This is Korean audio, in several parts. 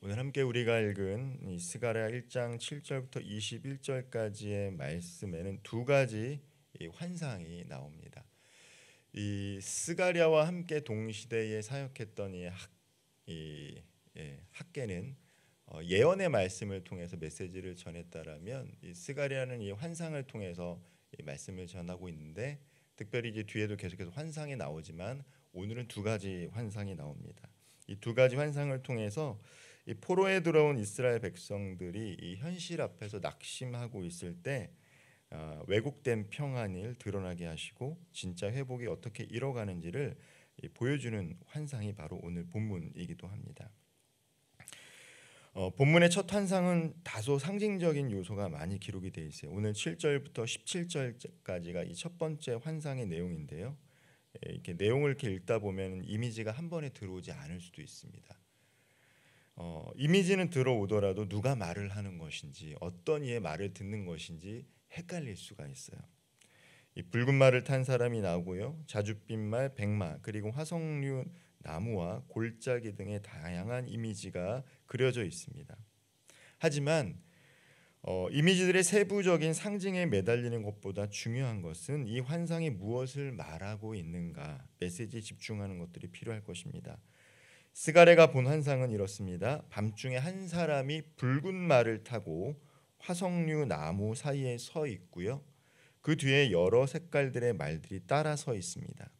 오늘 함께 우리가 읽은 이 스가랴 1장 7절부터 21절까지의 말씀에는 두 가지 이 환상이 나옵니다. 이 스가랴와 함께 동시대에 사역했던 이 학계는 예언의 말씀을 통해서 메시지를 전했다라면 이 스가랴는 이 환상을 통해서 이 말씀을 전하고 있는데, 특별히 이제 뒤에도 계속해서 환상이 나오지만 오늘은 두 가지 환상이 나옵니다. 이 두 가지 환상을 통해서 이 포로에 들어온 이스라엘 백성들이 이 현실 앞에서 낙심하고 있을 때 왜곡된 평안을 드러나게 하시고 진짜 회복이 어떻게 이뤄가는지를 보여주는 환상이 바로 오늘 본문이기도 합니다. 본문의 첫 환상은 다소 상징적인 요소가 많이 기록이 되어 있어요. 오늘 7절부터 17절까지가 이 첫 번째 환상의 내용인데요. 이렇게 내용을 이렇게 읽다 보면 이미지가 한 번에 들어오지 않을 수도 있습니다. 이미지는 들어오더라도 누가 말을 하는 것인지 어떤 이의 말을 듣는 것인지 헷갈릴 수가 있어요. 이 붉은 말을 탄 사람이 나오고요, 자줏빛 말, 백마, 그리고 화석류 나무와 골짜기 등의 다양한 이미지가 그려져 있습니다. 하지만 이미지들의 세부적인 상징에 매달리는 것보다 중요한 것은 이 환상이 무엇을 말하고 있는가, 메시지에 집중하는 것들이 필요할 것입니다. 스가랴가 본 환상은 이렇습니다. 밤중에 한 사람이 붉은 말을 타고 화석류 나무 사이에 서 있고요, 그 뒤에 여러 색깔들의 말들이 따라 서 있습니다.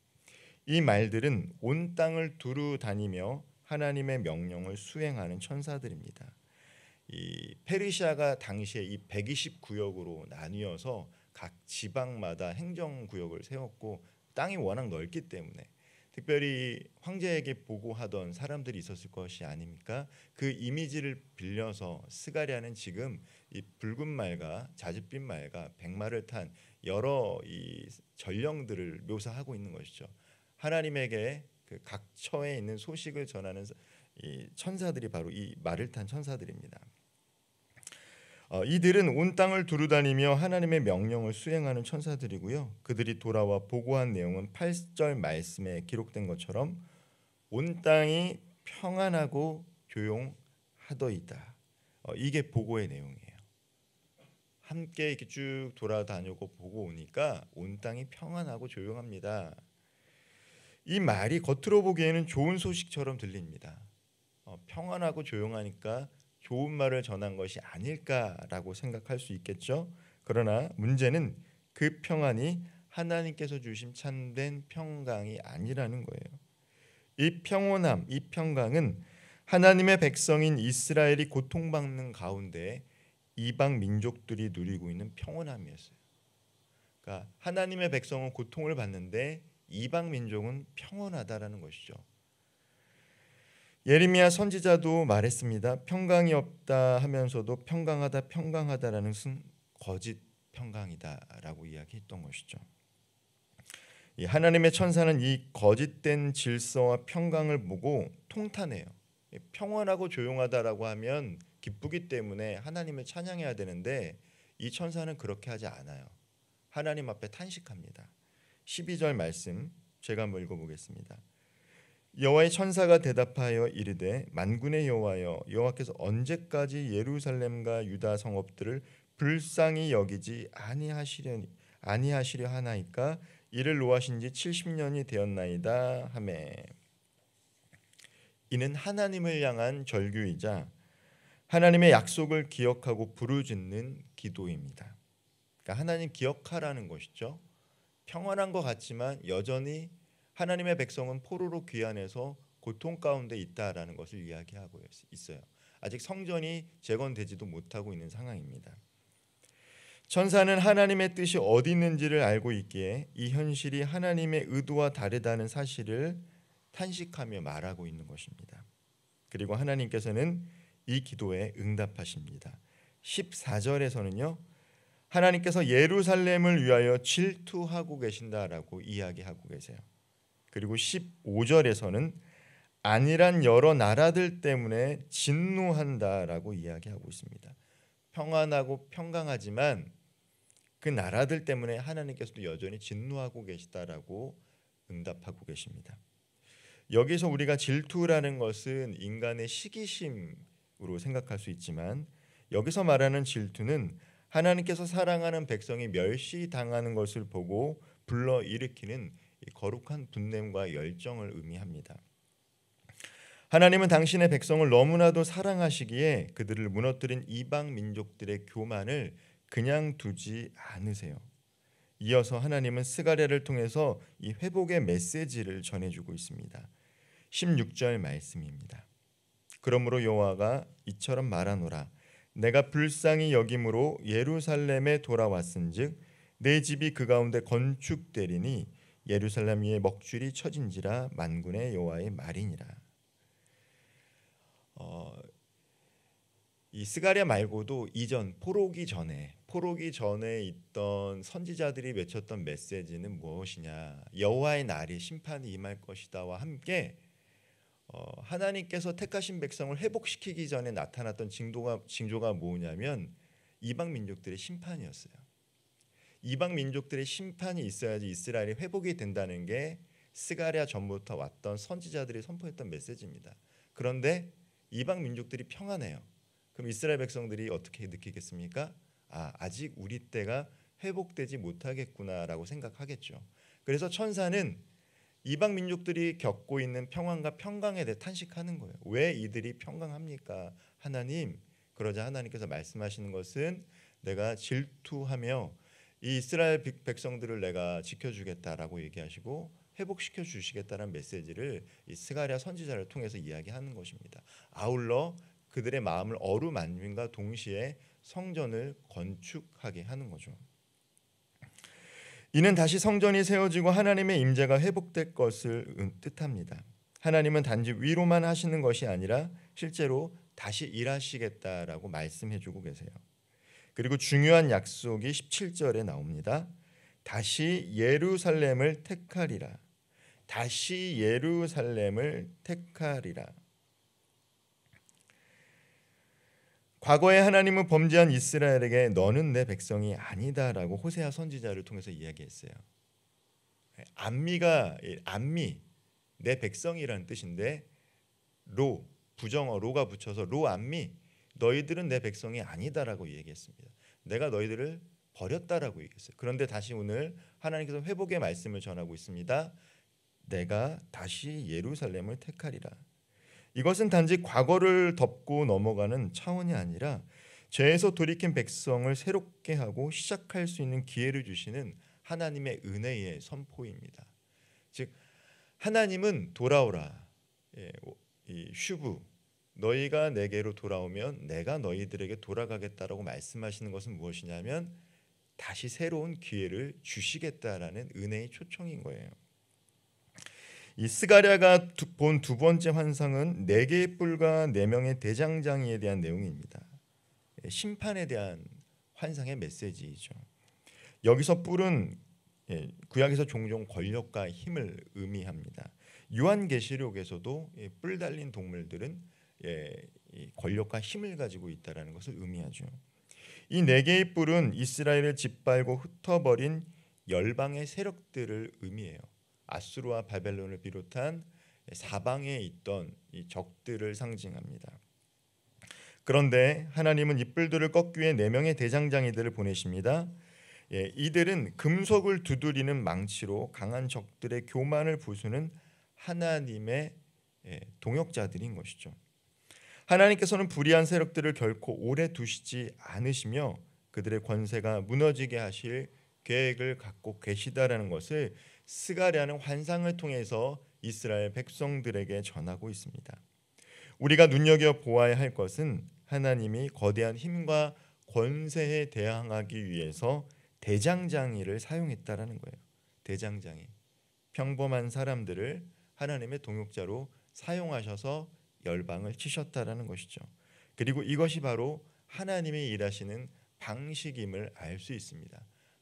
이 말들은 온 땅을 두루 다니며 하나님의 명령을 수행하는 천사들입니다. 이 페르시아가 당시에 이 120구역으로 나뉘어서 각 지방마다 행정구역을 세웠고, 땅이 워낙 넓기 때문에 특별히 황제에게 보고하던 사람들이 있었을 것이 아닙니까? 그 이미지를 빌려서 스가랴는 지금 이 붉은 말과 자줏빛 말과 백마를 탄 여러 이 전령들을 묘사하고 있는 것이죠. 하나님에게 그 각처에 있는 소식을 전하는 이 천사들이 바로 이 말을 탄 천사들입니다. 이들은 온 땅을 두루다니며 하나님의 명령을 수행하는 천사들이고요, 그들이 돌아와 보고한 내용은 8절 말씀에 기록된 것처럼 온 땅이 평안하고 조용하더이다. 이게 보고의 내용이에요. 함께 이렇게 쭉 돌아다니고 보고 오니까 온 땅이 평안하고 조용합니다. 이 말이 겉으로 보기에는 좋은 소식처럼 들립니다. 평안하고 조용하니까 좋은 말을 전한 것이 아닐까라고 생각할 수 있겠죠. 그러나 문제는 그 평안이 하나님께서 주신 참된 평강이 아니라는 거예요. 이 평온함, 이 평강은 하나님의 백성인 이스라엘이 고통받는 가운데 이방 민족들이 누리고 있는 평온함이었어요. 그러니까 하나님의 백성은 고통을 받는데 이방 민족은 평온하다라는 것이죠. 예레미야 선지자도 말했습니다. 평강이 없다 하면서도 평강하다라는 것은 거짓 평강이다라고 이야기했던 것이죠. 이 하나님의 천사는 이 거짓된 질서와 평강을 보고 통탄해요. 평온하고 조용하다라고 하면 기쁘기 때문에 하나님을 찬양해야 되는데 이 천사는 그렇게 하지 않아요. 하나님 앞에 탄식합니다. 12절 말씀 제가 한번 읽어보겠습니다. 여호와의 천사가 대답하여 이르되 만군의 여호와여, 여호와께서 언제까지 예루살렘과 유다 성읍들을 불쌍히 여기지 아니하시려 하나이까? 이를 노하신 지 70년이 되었나이다 하매. 이는 하나님을 향한 절규이자 하나님의 약속을 기억하고 부르짖는 기도입니다. 그러니까 하나님 기억하라는 것이죠. 평안한 것 같지만 여전히 하나님의 백성은 포로로 귀환해서 고통 가운데 있다라는 것을 이야기하고 있어요. 아직 성전이 재건되지도 못하고 있는 상황입니다. 천사는 하나님의 뜻이 어디 있는지를 알고 있기에 이 현실이 하나님의 의도와 다르다는 사실을 탄식하며 말하고 있는 것입니다. 그리고 하나님께서는 이 기도에 응답하십니다. 14절에서는요, 하나님께서 예루살렘을 위하여 질투하고 계신다라고 이야기하고 계세요. 그리고 15절에서는 안일한 여러 나라들 때문에 진노한다라고 이야기하고 있습니다. 평안하고 평강하지만 그 나라들 때문에 하나님께서도 여전히 진노하고 계시다라고 응답하고 계십니다. 여기서 우리가 질투라는 것은 인간의 시기심, 생각할 수 있지만 여기서 말하는 질투는 하나님께서 사랑하는 백성이 멸시당하는 것을 보고 불러일으키는 이 거룩한 분냄과 열정을 의미합니다. 하나님은 당신의 백성을 너무나도 사랑하시기에 그들을 무너뜨린 이방 민족들의 교만을 그냥 두지 않으세요. 이어서 하나님은 스가랴를 통해서 이 회복의 메시지를 전해주고 있습니다. 16절 말씀입니다. 그러므로 여호와가 이처럼 말하노라. 내가 불쌍히 여김으로 예루살렘에 돌아왔은즉 내 집이 그 가운데 건축되리니 예루살렘 위에 먹줄이 쳐진지라 만군의 여호와의 말이니라. 이 스가랴 말고도 이전 포로기 전에 있던 선지자들이 외쳤던 메시지는 무엇이냐? 여호와의 날이 심판이 임할 것이다와 함께 하나님께서 택하신 백성을 회복시키기 전에 나타났던 징조가 뭐냐면 이방 민족들의 심판이었어요. 이방 민족들의 심판이 있어야지 이스라엘이 회복이 된다는 게 스가랴 전부터 왔던 선지자들이 선포했던 메시지입니다. 그런데 이방 민족들이 평안해요. 그럼 이스라엘 백성들이 어떻게 느끼겠습니까? 아직 우리 때가 회복되지 못하겠구나라고 생각하겠죠. 그래서 천사는 이방 민족들이 겪고 있는 평안과 평강에 대해 탄식하는 거예요. 왜 이들이 평강합니까? 하나님. 그러자 하나님께서 말씀하시는 것은 내가 질투하며 이 이스라엘 백성들을 내가 지켜주겠다라고 얘기하시고 회복시켜 주시겠다는 메시지를 이 스가랴 선지자를 통해서 이야기하는 것입니다. 아울러 그들의 마음을 어루만짐과 동시에 성전을 건축하게 하는 거죠. 이는 다시 성전이 세워지고 하나님의 임재가 회복될 것을 뜻합니다. 하나님은 단지 위로만 하시는 것이 아니라 실제로 다시 일하시겠다라고 말씀해주고 계세요. 그리고 중요한 약속이 17절에 나옵니다. 다시 예루살렘을 택하리라. 다시 예루살렘을 택하리라. 과거에 하나님은 범죄한 이스라엘에게 너는 내 백성이 아니다라고 호세아 선지자를 통해서 이야기했어요. 안미 내 백성이라는 뜻인데 부정어 로가 붙여서 안미 너희들은 내 백성이 아니다라고 얘기했습니다. 내가 너희들을 버렸다라고 얘기했어요. 그런데 다시 오늘 하나님께서 회복의 말씀을 전하고 있습니다. 내가 다시 예루살렘을 택하리라. 이것은 단지 과거를 덮고 넘어가는 차원이 아니라 죄에서 돌이킨 백성을 새롭게 하고 시작할 수 있는 기회를 주시는 하나님의 은혜의 선포입니다. 즉 하나님은 돌아오라. 이 슈브 너희가 내게로 돌아오면 내가 너희들에게 돌아가겠다라고 말씀하시는 것은 무엇이냐면 다시 새로운 기회를 주시겠다라는 은혜의 초청인 거예요. 이 스가랴가 본 두 번째 환상은 4개의 뿔과 4명의 대장장이에 대한 내용입니다. 심판에 대한 환상의 메시지이죠. 여기서 뿔은 구약에서 종종 권력과 힘을 의미합니다. 요한계시록에서도 뿔 달린 동물들은 권력과 힘을 가지고 있다는 것을 의미하죠. 이 4개의 뿔은 이스라엘을 짓밟고 흩어버린 열방의 세력들을 의미해요. 아수르와 바벨론을 비롯한 사방에 있던 이 적들을 상징합니다. 그런데 하나님은 이 뿔들을 꺾기 위해 4명의 대장장이들을 보내십니다. 이들은 금속을 두드리는 망치로 강한 적들의 교만을 부수는 하나님의 동역자들인 것이죠. 하나님께서는 불의한 세력들을 결코 오래 두시지 않으시며 그들의 권세가 무너지게 하실 계획을 갖고 계시다라는 것을 스가랴는 환상을 통해서 이스라엘 백성들에게 전하고 있습니다. 우리가 눈여겨 보아야 할 것은 하나님이 거대한 힘과 권세에 대항하기 위해서 대장장이를 사용했다라는 거예요. 대장장이, 평범한 사람들을 하나님의 동역자로 사용하셔서 열방을 치셨다라는 것이죠. 그리고 이것이 바로 하나님이 일하시는 방식임을 알 수 있습니다.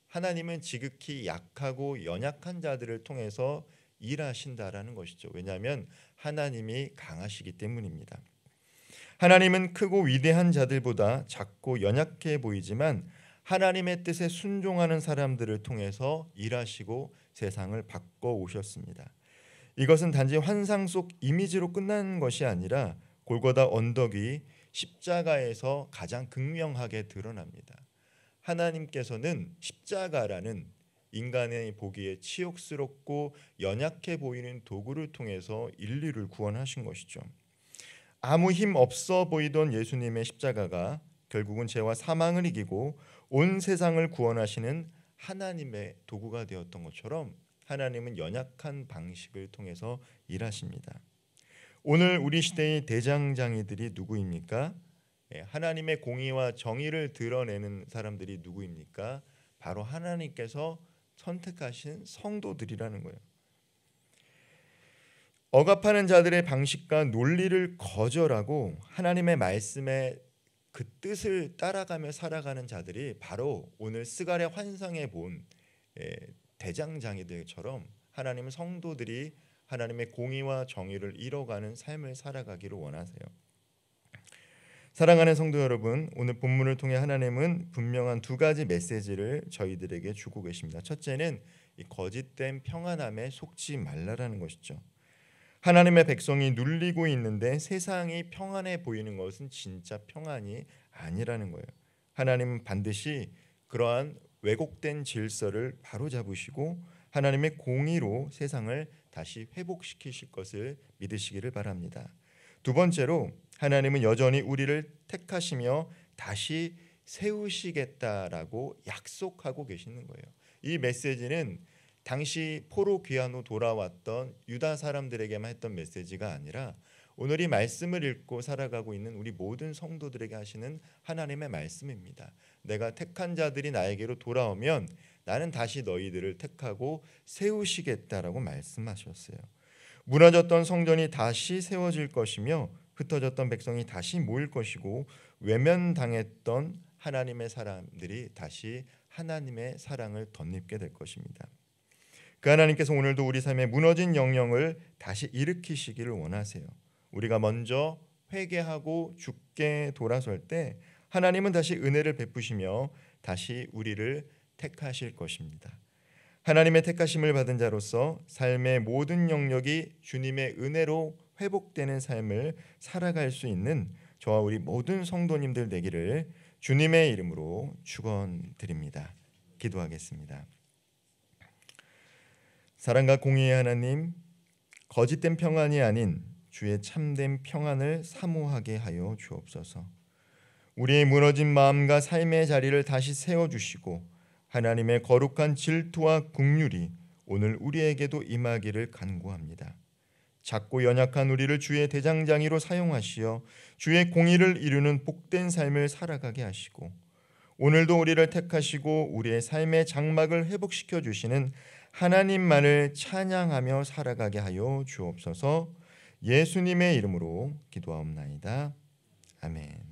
하나님은 지극히 약하고 연약한 자들을 통해서 일하신다라는 것이죠. 왜냐하면 하나님이 강하시기 때문입니다. 하나님은 크고 위대한 자들보다 작고 연약해 보이지만 하나님의 뜻에 순종하는 사람들을 통해서 일하시고 세상을 바꿔 오셨습니다. 이것은 단지 환상 속 이미지로 끝나는 것이 아니라 골고다 언덕 위 십자가에서 가장 극명하게 드러납니다. 하나님께서는 십자가라는 인간의 보기에 치욕스럽고 연약해 보이는 도구를 통해서 인류를 구원하신 것이죠. 아무 힘 없어 보이던 예수님의 십자가가 결국은 죄와 사망을 이기고 온 세상을 구원하시는 하나님의 도구가 되었던 것처럼 하나님은 연약한 방식을 통해서 일하십니다. 오늘 우리 시대의 대장장이들이 누구입니까? 하나님의 공의와 정의를 드러내는 사람들이 누구입니까? 바로 하나님께서 선택하신 성도들이라는 거예요. 억압하는 자들의 방식과 논리를 거절하고 하나님의 말씀에 그 뜻을 따라가며 살아가는 자들이 바로 오늘 스가랴 환상에 본 대장장이들처럼 하나님은 성도들이 하나님의 공의와 정의를 이뤄가는 삶을 살아가기를 원하세요. 사랑하는 성도 여러분, 오늘 본문을 통해 하나님은 분명한 두 가지 메시지를 저희들에게 주고 계십니다. 첫째는 이 거짓된 평안함에 속지 말라라는 것이죠. 하나님의 백성이 눌리고 있는데 세상이 평안해 보이는 것은 진짜 평안이 아니라는 거예요. 하나님은 반드시 그러한 왜곡된 질서를 바로잡으시고 하나님의 공의로 세상을 다시 회복시키실 것을 믿으시기를 바랍니다. 두 번째로 하나님은 여전히 우리를 택하시며 다시 세우시겠다라고 약속하고 계시는 거예요. 이 메시지는 당시 포로 귀환 후 돌아왔던 유다 사람들에게만 했던 메시지가 아니라 오늘 이 말씀을 읽고 살아가고 있는 우리 모든 성도들에게 하시는 하나님의 말씀입니다. 내가 택한 자들이 나에게로 돌아오면 나는 다시 너희들을 택하고 세우시겠다라고 말씀하셨어요. 무너졌던 성전이 다시 세워질 것이며 흩어졌던 백성이 다시 모일 것이고 외면당했던 하나님의 사람들이 다시 하나님의 사랑을 덧입게 될 것입니다. 그 하나님께서 오늘도 우리 삶의 무너진 영역을 다시 일으키시기를 원하세요. 우리가 먼저 회개하고 주께 돌아설 때 하나님은 다시 은혜를 베푸시며 다시 우리를 택하실 것입니다. 하나님의 택하심을 받은 자로서 삶의 모든 영역이 주님의 은혜로 회복되는 삶을 살아갈 수 있는 저와 우리 모든 성도님들 되기를 주님의 이름으로 축원드립니다. 기도하겠습니다. 사랑과 공의의 하나님, 거짓된 평안이 아닌 주의 참된 평안을 사모하게 하여 주옵소서. 우리의 무너진 마음과 삶의 자리를 다시 세워주시고 하나님의 거룩한 질투와 긍휼이 오늘 우리에게도 임하기를 간구합니다. 작고 연약한 우리를 주의 대장장이로 사용하시어 주의 공의를 이루는 복된 삶을 살아가게 하시고 오늘도 우리를 택하시고 우리의 삶의 장막을 회복시켜 주시는 하나님만을 찬양하며 살아가게 하여 주옵소서. 예수님의 이름으로 기도하옵나이다. 아멘.